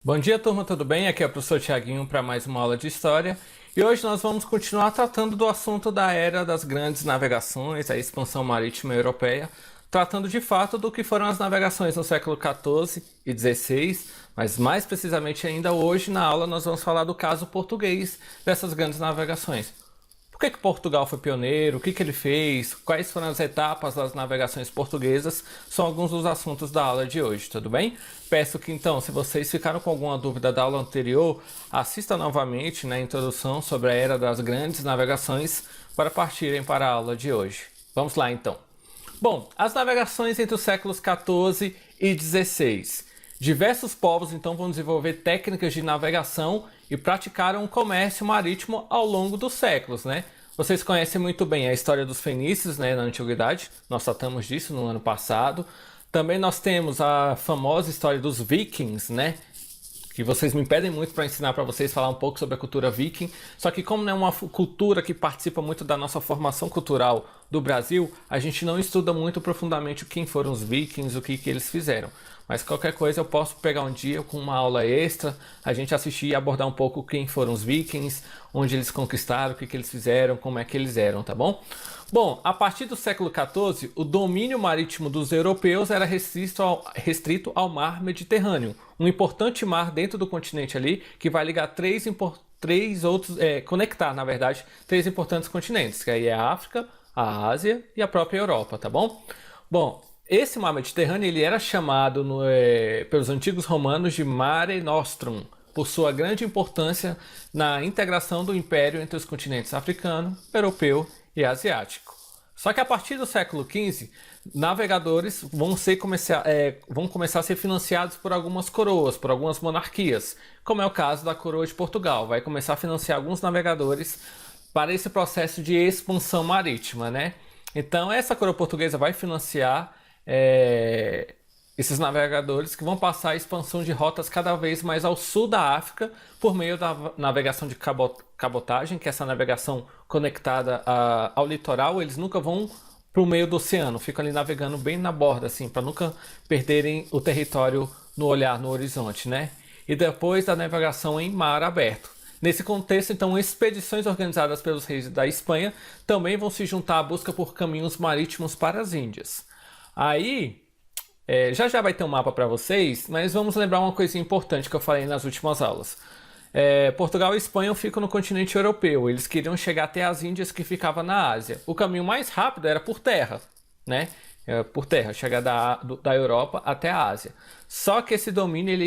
Bom dia, turma, tudo bem? Aqui é o professor Tiaguinho para mais uma aula de História. E hoje nós vamos continuar tratando do assunto da era das grandes navegações, a expansão marítima europeia, tratando de fato do que foram as navegações no século XIV e XVI, mas mais precisamente ainda hoje na aula nós vamos falar do caso português dessas grandes navegações. Por que Portugal foi pioneiro? O que ele fez? Quais foram as etapas das navegações portuguesas? São alguns dos assuntos da aula de hoje, tudo bem? Peço que então, se vocês ficaram com alguma dúvida da aula anterior, assista novamente na introdução sobre a era das grandes navegações para partirem para a aula de hoje. Vamos lá então. Bom, as navegações entre os séculos XIV e XVI. Diversos povos então vão desenvolver técnicas de navegação e praticaram o comércio marítimo ao longo dos séculos, né? Vocês conhecem muito bem a história dos fenícios, né, na antiguidade. Nós tratamos disso no ano passado. Também nós temos a famosa história dos vikings, né? Que vocês me pedem muito para ensinar para vocês falar um pouco sobre a cultura viking. Só que como não é uma cultura que participa muito da nossa formação cultural do Brasil, a gente não estuda muito profundamente quem foram os vikings, o que eles fizeram. Mas qualquer coisa eu posso pegar um dia com uma aula extra, a gente assistir e abordar um pouco quem foram os vikings, onde eles conquistaram, o que eles fizeram, como é que eles eram, tá bom? Bom, a partir do século XIV, o domínio marítimo dos europeus era restrito ao mar Mediterrâneo, um importante mar dentro do continente ali, que vai ligar conectar, na verdade, três importantes continentes, que aí é a África, a Ásia e a própria Europa, tá bom? Bom, esse mar Mediterrâneo ele era chamado pelos antigos romanos de Mare Nostrum, por sua grande importância na integração do império entre os continentes africano, europeu e asiático. Só que a partir do século XV, navegadores vão começar a ser financiados por algumas coroas, por algumas monarquias, como é o caso da coroa de Portugal. Vai começar a financiar alguns navegadores para esse processo de expansão marítima, né? Então essa coroa portuguesa vai financiar esses navegadores que vão passar a expansão de rotas cada vez mais ao sul da África por meio da navegação de cabotagem, que é essa navegação conectada ao litoral. Eles nunca vão para o meio do oceano, ficam ali navegando bem na borda, assim, para nunca perderem o território no olhar, no horizonte, né? E depois da navegação em mar aberto. Nesse contexto, então, expedições organizadas pelos reis da Espanha também vão se juntar à busca por caminhos marítimos para as Índias. Aí, já vai ter um mapa para vocês, mas vamos lembrar uma coisa importante que eu falei nas últimas aulas. Portugal e Espanha ficam no continente europeu, eles queriam chegar até as Índias que ficavam na Ásia. O caminho mais rápido era por terra, né? Por terra, chegar da Europa até a Ásia. Só que esse domínio,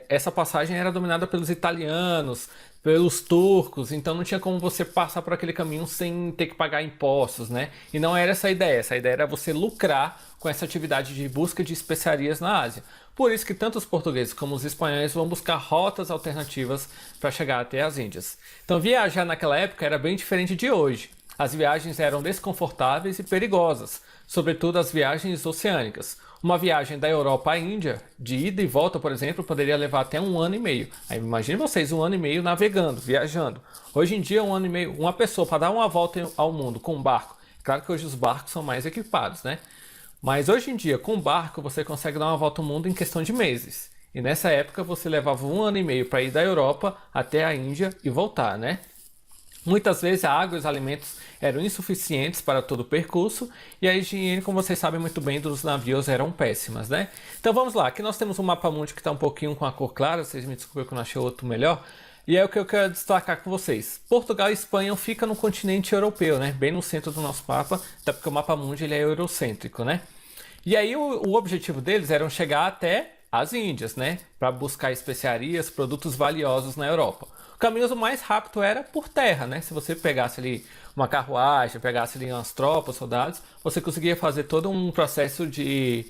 essa passagem era dominada pelos italianos, pelos turcos, então não tinha como você passar por aquele caminho sem ter que pagar impostos, né? E não era essa a ideia era você lucrar com essa atividade de busca de especiarias na Ásia. Por isso que tanto os portugueses como os espanhóis vão buscar rotas alternativas para chegar até as Índias. Então viajar naquela época era bem diferente de hoje. As viagens eram desconfortáveis e perigosas, sobretudo as viagens oceânicas. Uma viagem da Europa à Índia, de ida e volta, por exemplo, poderia levar até 1 ano e meio. Aí imagine vocês 1 ano e meio navegando, viajando. Hoje em dia, 1 ano e meio, uma pessoa para dar uma volta ao mundo com um barco. Claro que hoje os barcos são mais equipados, né? Mas hoje em dia, com barco, você consegue dar uma volta ao mundo em questão de meses. E nessa época, você levava 1 ano e meio para ir da Europa até a Índia e voltar, né? Muitas vezes a água e os alimentos eram insuficientes para todo o percurso e a higiene, como vocês sabem muito bem, dos navios eram péssimas, né? Então vamos lá, aqui nós temos um mapa mundi que está um pouquinho com a cor clara, vocês me desculpem que eu não achei outro melhor. E é o que eu quero destacar com vocês. Portugal e Espanha ficam no continente europeu, né? Bem no centro do nosso mapa, até porque o mapa mundi ele é eurocêntrico, né? E aí o objetivo deles era chegar até as Índias, né? Para buscar especiarias, produtos valiosos na Europa. O caminho mais rápido era por terra, né? Se você pegasse ali uma carruagem, pegasse ali umas tropas, soldados, você conseguia fazer todo um processo de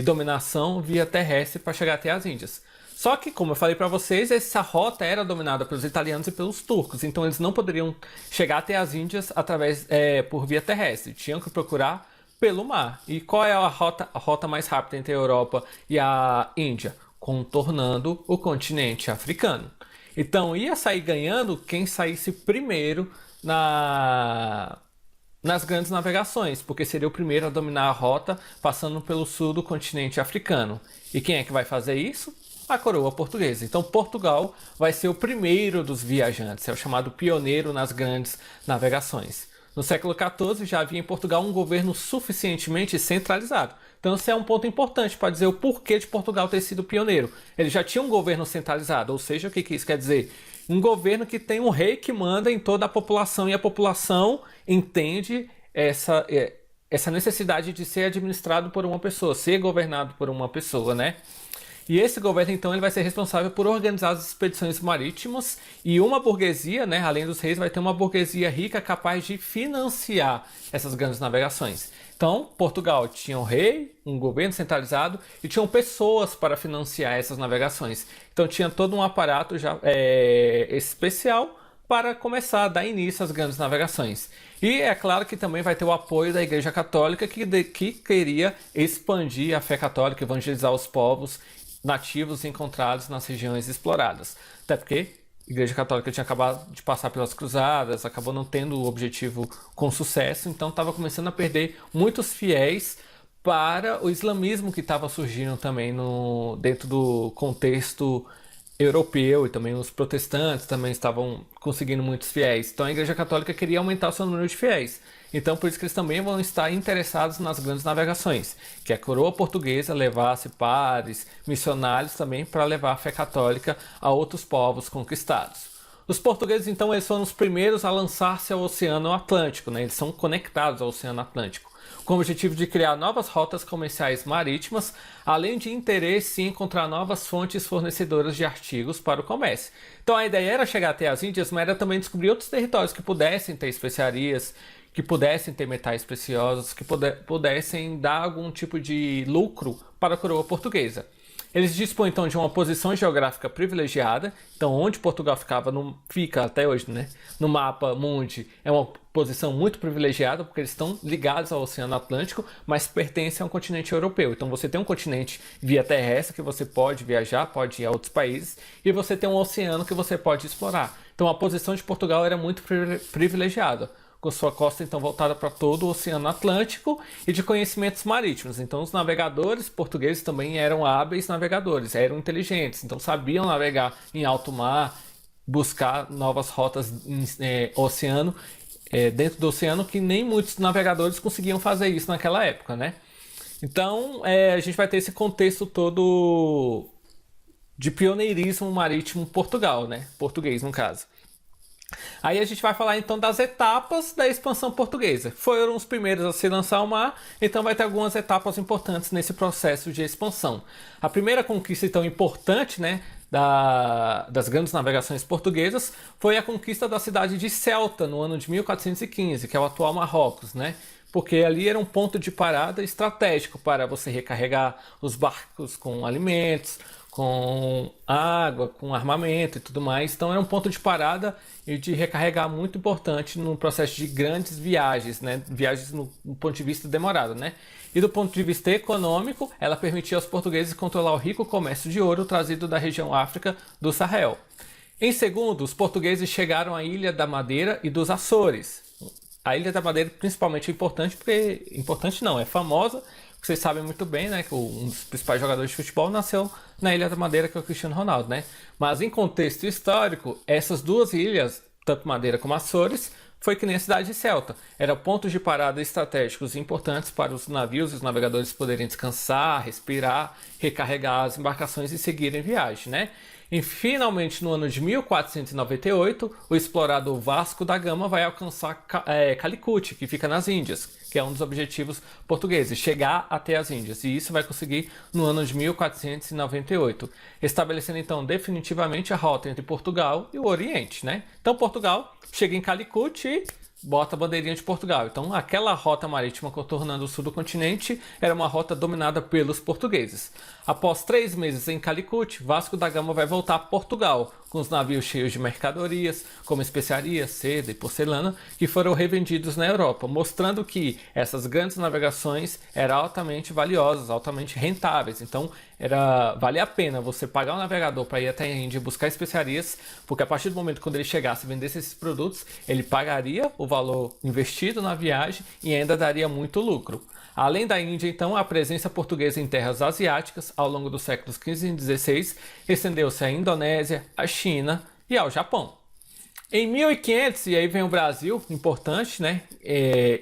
dominação via terrestre para chegar até as Índias. Só que, como eu falei para vocês, essa rota era dominada pelos italianos e pelos turcos, então eles não poderiam chegar até as Índias por via terrestre, tinham que procurar pelo mar. E qual é a rota mais rápida entre a Europa e a Índia? Contornando o continente africano. Então ia sair ganhando quem saísse primeiro nas grandes navegações, porque seria o primeiro a dominar a rota passando pelo sul do continente africano. E quem é que vai fazer isso? a coroa portuguesa. Então Portugal vai ser o primeiro dos viajantes, é o chamado pioneiro nas grandes navegações. No século XIV já havia em Portugal um governo suficientemente centralizado. Então esse é um ponto importante para dizer o porquê de Portugal ter sido pioneiro. Ele já tinha um governo centralizado, ou seja, o que isso quer dizer? Um governo que tem um rei que manda em toda a população e a população entende essa necessidade de ser administrado por uma pessoa, ser governado por uma pessoa, né? E esse governo, então, ele vai ser responsável por organizar as expedições marítimas e uma burguesia, né, além dos reis, vai ter uma burguesia rica capaz de financiar essas grandes navegações. Então, Portugal tinha um rei, um governo centralizado e tinham pessoas para financiar essas navegações. Então, tinha todo um aparato já especial para começar a dar início às grandes navegações. E é claro que também vai ter o apoio da Igreja Católica que queria expandir a fé católica, evangelizar os povos nativos encontrados nas regiões exploradas. Até porque a Igreja Católica tinha acabado de passar pelas cruzadas, acabou não tendo o objetivo com sucesso, então estava começando a perder muitos fiéis para o islamismo que estava surgindo também dentro do contexto europeu, e também os protestantes também estavam conseguindo muitos fiéis. Então a Igreja Católica queria aumentar o seu número de fiéis. Então por isso que eles também vão estar interessados nas grandes navegações, que a coroa portuguesa levasse padres, missionários também para levar a fé católica a outros povos conquistados. Os portugueses, então, eles foram os primeiros a lançar-se ao Oceano Atlântico, né? Eles são conectados ao Oceano Atlântico, com o objetivo de criar novas rotas comerciais marítimas, além de interesse em encontrar novas fontes fornecedoras de artigos para o comércio. Então a ideia era chegar até as Índias, mas era também descobrir outros territórios que pudessem ter especiarias, que pudessem ter metais preciosos, que pudessem dar algum tipo de lucro para a coroa portuguesa. Eles dispõem então de uma posição geográfica privilegiada, então onde Portugal fica até hoje, né? No mapa mundi é uma posição muito privilegiada, porque eles estão ligados ao Oceano Atlântico, mas pertencem ao continente europeu. Então você tem um continente via terrestre que você pode viajar, pode ir a outros países, e você tem um oceano que você pode explorar. Então a posição de Portugal era muito privilegiada, com sua costa então voltada para todo o Oceano Atlântico e de conhecimentos marítimos. Então os navegadores portugueses também eram hábeis navegadores, eram inteligentes, então sabiam navegar em alto mar, buscar novas rotas oceano, dentro do oceano, que nem muitos navegadores conseguiam fazer isso naquela época, né? Então a gente vai ter esse contexto todo de pioneirismo marítimo Portugal, né? Português no caso. Aí a gente vai falar então das etapas da expansão portuguesa. Foram os primeiros a se lançar ao mar, então vai ter algumas etapas importantes nesse processo de expansão. A primeira conquista então importante, né, das grandes navegações portuguesas foi a conquista da cidade de Ceuta no ano de 1415, que é o atual Marrocos, né? Porque ali era um ponto de parada estratégico para você recarregar os barcos com alimentos, com água, com armamento e tudo mais. Então era um ponto de parada e de recarregar muito importante no processo de grandes viagens, né? Viagens no ponto de vista demorado, né? E do ponto de vista econômico, ela permitia aos portugueses controlar o rico comércio de ouro trazido da região África do Sahel. Em segundo, os portugueses chegaram à Ilha da Madeira e dos Açores. A Ilha da Madeira principalmente é importante porque... Importante não, é famosa. Vocês sabem muito bem, né, que um dos principais jogadores de futebol nasceu na Ilha da Madeira, que é o Cristiano Ronaldo, né? Mas em contexto histórico, essas duas ilhas, tanto Madeira como Açores, foi que nem a cidade de Ceuta. Eram pontos de parada estratégicos importantes para os navios e os navegadores poderem descansar, respirar, recarregar as embarcações e seguirem viagem, né? E finalmente, no ano de 1498, o explorador Vasco da Gama vai alcançar Calicut, que fica nas Índias, que é um dos objetivos portugueses, chegar até as Índias. E isso vai conseguir no ano de 1498, estabelecendo então definitivamente a rota entre Portugal e o Oriente, né? Então Portugal chega em Calicut e bota a bandeirinha de Portugal. Então aquela rota marítima contornando o sul do continente era uma rota dominada pelos portugueses. Após 3 meses em Calicut, Vasco da Gama vai voltar a Portugal com os navios cheios de mercadorias, como especiarias, seda e porcelana, que foram revendidos na Europa, mostrando que essas grandes navegações eram altamente valiosas, altamente rentáveis. Então, vale a pena você pagar um navegador para ir até a Índia e buscar especiarias, porque a partir do momento quando ele chegasse e vendesse esses produtos, ele pagaria o valor investido na viagem e ainda daria muito lucro. Além da Índia, então, a presença portuguesa em terras asiáticas ao longo dos séculos XV e XVI estendeu-se à Indonésia, à China e ao Japão. Em 1500, e aí vem o Brasil, importante, né,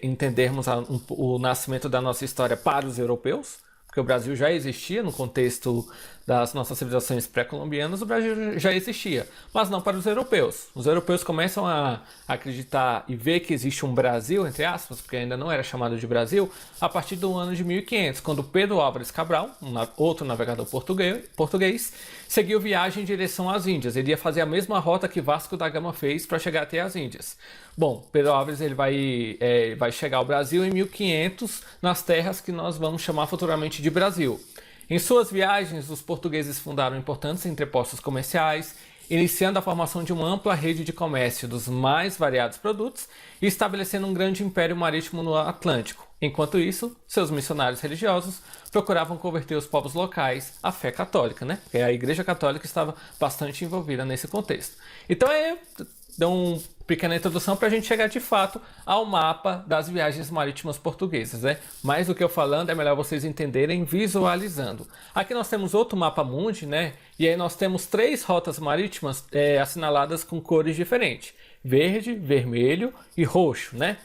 entendermos o nascimento da nossa história para os europeus, porque o Brasil já existia no contexto das nossas civilizações pré-colombianas, o Brasil já existia, mas não para os europeus. Os europeus começam a acreditar e ver que existe um Brasil, entre aspas, porque ainda não era chamado de Brasil, a partir do ano de 1500, quando Pedro Álvares Cabral, outro navegador português, seguiu viagem em direção às Índias. Ele ia fazer a mesma rota que Vasco da Gama fez para chegar até as Índias. Bom, Pedro Álvares ele vai chegar ao Brasil em 1500, nas terras que nós vamos chamar futuramente de Brasil. Em suas viagens, os portugueses fundaram importantes entrepostos comerciais, iniciando a formação de uma ampla rede de comércio dos mais variados produtos e estabelecendo um grande império marítimo no Atlântico. Enquanto isso, seus missionários religiosos procuravam converter os povos locais à fé católica, né? Porque a Igreja Católica estava bastante envolvida nesse contexto. Então, deu uma pequena introdução para a gente chegar de fato ao mapa das viagens marítimas portuguesas, né? Mais do que eu falando, é melhor vocês entenderem visualizando. Aqui nós temos outro mapa mundi, né? E aí nós temos 3 rotas marítimas assinaladas com cores diferentes: verde, vermelho e roxo, né?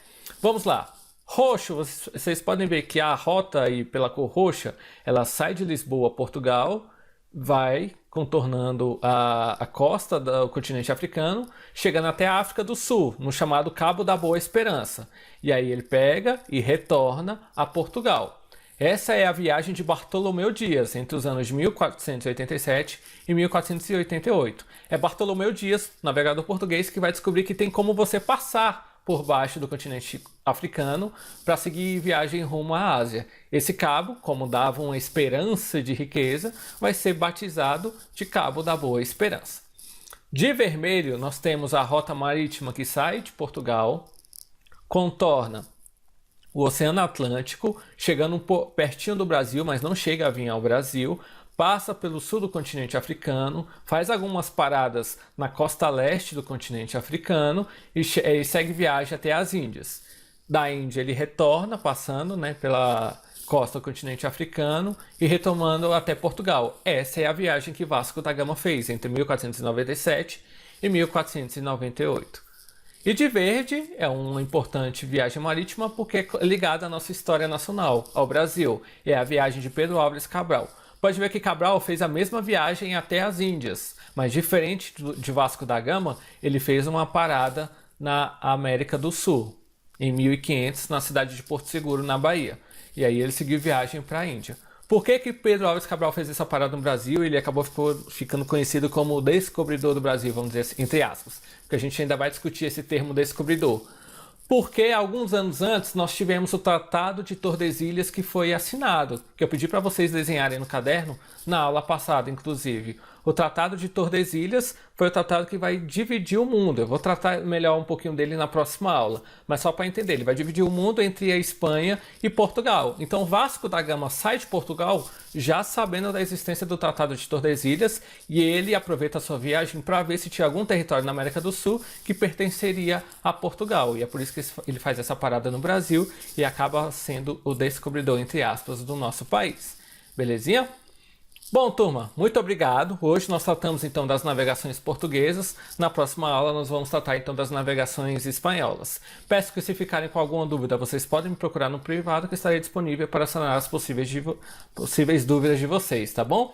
Vamos lá. Roxo, vocês podem ver que a rota aí pela cor roxa, ela sai de Lisboa, Portugal, vai contornando a costa do continente africano, chegando até a África do Sul, no chamado Cabo da Boa Esperança. E aí ele pega e retorna a Portugal. Essa é a viagem de Bartolomeu Dias, entre os anos de 1487 e 1488. É Bartolomeu Dias, navegador português, que vai descobrir que tem como você passar por baixo do continente africano para seguir viagem rumo à Ásia. Esse cabo, como dava uma esperança de riqueza, vai ser batizado de Cabo da Boa Esperança. De vermelho, nós temos a rota marítima que sai de Portugal, contorna o Oceano Atlântico, chegando pertinho do Brasil, mas não chega a vir ao Brasil, passa pelo sul do continente africano, faz algumas paradas na costa leste do continente africano e segue viagem até as Índias. Da Índia ele retorna, passando, né, pela costa do continente africano e retomando até Portugal. Essa é a viagem que Vasco da Gama fez entre 1497 e 1498. E de verde é uma importante viagem marítima porque é ligada à nossa história nacional, ao Brasil. É a viagem de Pedro Álvares Cabral. Pode ver que Cabral fez a mesma viagem até as Índias, mas diferente de Vasco da Gama, ele fez uma parada na América do Sul, em 1500, na cidade de Porto Seguro, na Bahia. E aí ele seguiu viagem para a Índia. Por que Pedro Álvares Cabral fez essa parada no Brasil e ele acabou ficando conhecido como o descobridor do Brasil, vamos dizer assim, entre aspas? Porque a gente ainda vai discutir esse termo descobridor. Porque alguns anos antes nós tivemos o Tratado de Tordesilhas que foi assinado, que eu pedi para vocês desenharem no caderno, na aula passada inclusive. O Tratado de Tordesilhas foi o tratado que vai dividir o mundo. Eu vou tratar melhor um pouquinho dele na próxima aula, mas só para entender, ele vai dividir o mundo entre a Espanha e Portugal. Então Vasco da Gama sai de Portugal já sabendo da existência do Tratado de Tordesilhas e ele aproveita a sua viagem para ver se tinha algum território na América do Sul que pertenceria a Portugal. E é por isso que ele faz essa parada no Brasil e acaba sendo o descobridor, entre aspas, do nosso país. Belezinha? Bom, turma, muito obrigado. Hoje nós tratamos então das navegações portuguesas. Na próxima aula nós vamos tratar então das navegações espanholas. Peço que se ficarem com alguma dúvida, vocês podem me procurar no privado que estarei disponível para sanar as possíveis dúvidas de vocês, tá bom?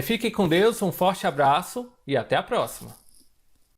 Fiquem com Deus, um forte abraço e até a próxima.